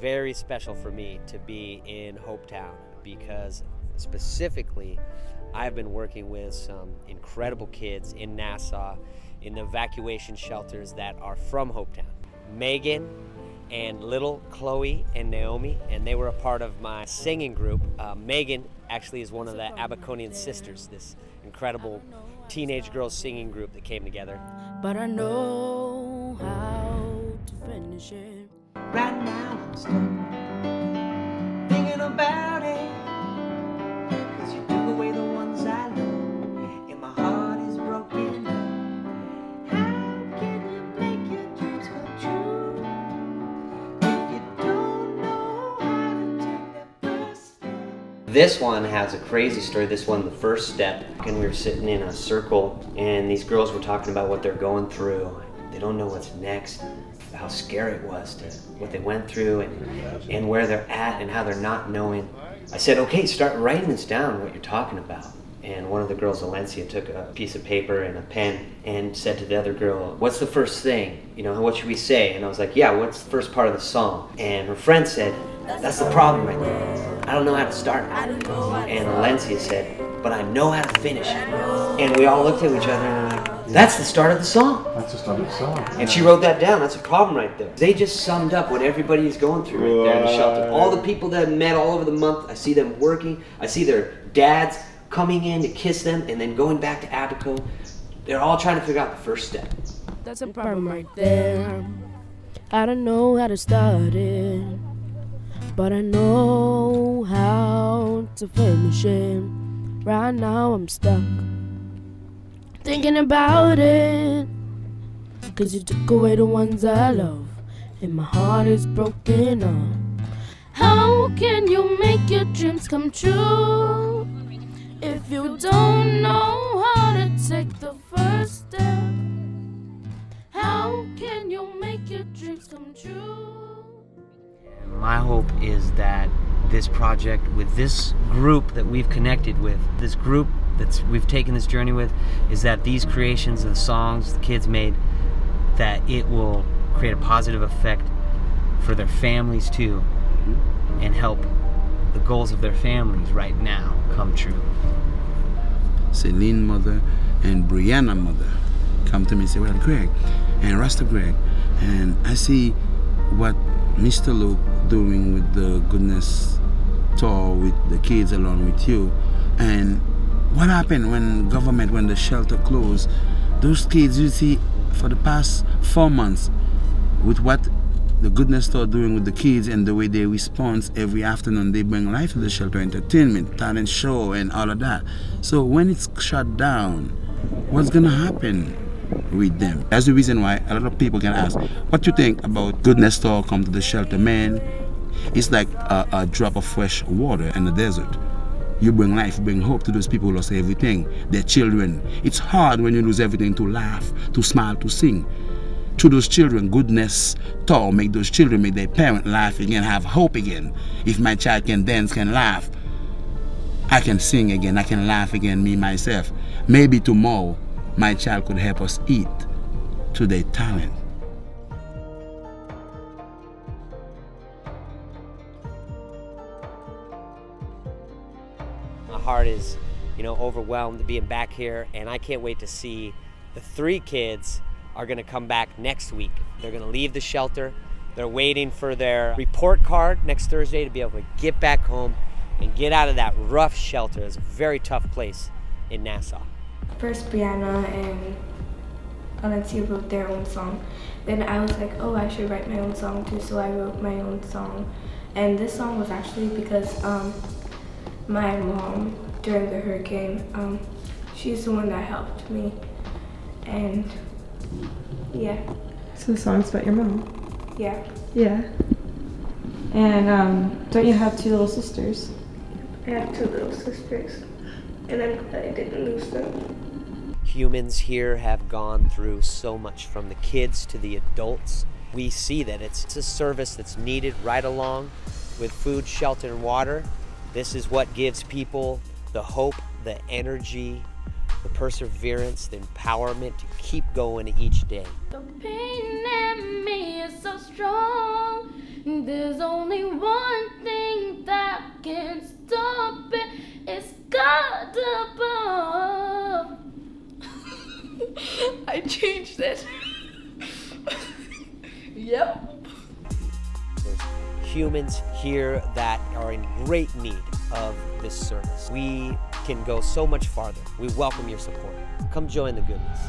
very special for me to be in Hopetown because specifically I've been working with some incredible kids in Nassau in the evacuation shelters that are from Hopetown. Megan and little Chloe and Naomi, and they were a part of my singing group. Megan actually is one of the Abaconian sisters, this incredible teenage girls singing group that came together. But I know how to finish it. Right now I'm stuck thinking about it, 'cause you took away the ones I love, and my heart is broken. How can you make your dreams come true if you don't know how to take that first step? This one has a crazy story. This one, the first step, and we were sitting in a circle and these girls were talking about what they're going through. They don't know what's next, how scary it was to what they went through and where they're at and how they're not knowing. I said, okay, start writing this down, what you're talking about. And one of the girls, Valencia, took a piece of paper and a pen and said to the other girl, what's the first thing? You know, what should we say? And I was like, yeah, what's the first part of the song? And her friend said, that's the problem right there. I don't know how to start it. And Valencia said, but I know how to finish it. And we all looked at each other and were like, that's the start of the song. That's the start of the song. And she wrote that down. That's a problem right there. They just summed up what everybody is going through right there in the shelter. All the people that I met all over the month, I see them working. I see their dads coming in to kiss them and then going back to Abaco. They're all trying to figure out the first step. That's a problem right there. I don't know how to start it, but I know how to finish it. Right now I'm stuck thinking about it, 'cause you took away the ones I love, and my heart is broken up. How can you make your dreams come true if you don't know how to take the first step? How can you make your dreams come true? My hope is that this project with this group that we've connected with, this group we've taken this journey with, is that these creations of the songs the kids made, that it will create a positive effect for their families too, and help the goals of their families right now come true. Celine mother and Brianna mother come to me and say, well, Greg and Rasta Greg, and I see what Mr. Luke doing with the Goodness Tour with the kids along with you, and what happened when the shelter closed? Those kids, you see, for the past 4 months, with what the Goodness Tour doing with the kids and the way they respond every afternoon, they bring life to the shelter, entertainment, talent show, and all of that. So when it's shut down, what's gonna happen with them? That's the reason why a lot of people can ask, what you think about Goodness Tour come to the shelter? Man, it's like a drop of fresh water in the desert. You bring life, you bring hope to those people who lost everything, their children. It's hard when you lose everything to laugh, to smile, to sing. To those children, Goodness Tour make those children, make their parents laugh again, have hope again. If my child can dance, can laugh, I can sing again, I can laugh again, me, myself. Maybe tomorrow, my child could help us eat to their talent. My heart is, overwhelmed being back here, and I can't wait to see the 3 kids are going to come back next week. They're going to leave the shelter. They're waiting for their report card next Thursday to be able to get back home and get out of that rough shelter. It's a very tough place in Nassau. First, Brianna and Valencia wrote their own song. Then I was like, oh, I should write my own song too, so I wrote my own song. And this song was actually because my mom, during the hurricane, she's the one that helped me. And yeah. So the song's about your mom? Yeah. Yeah. And don't you have 2 little sisters? I have 2 little sisters, and I'm glad I didn't lose them. Humans here have gone through so much, from the kids to the adults. We see that it's a service that's needed right along with food, shelter, and water. This is what gives people the hope, the energy, the perseverance, the empowerment to keep going each day. The pain in me is so strong. There's only one thing that can stop it. It's God above. I changed it. Yep. There's humans here that are in great need of this service. We can go so much farther. We welcome your support. Come join the goodness.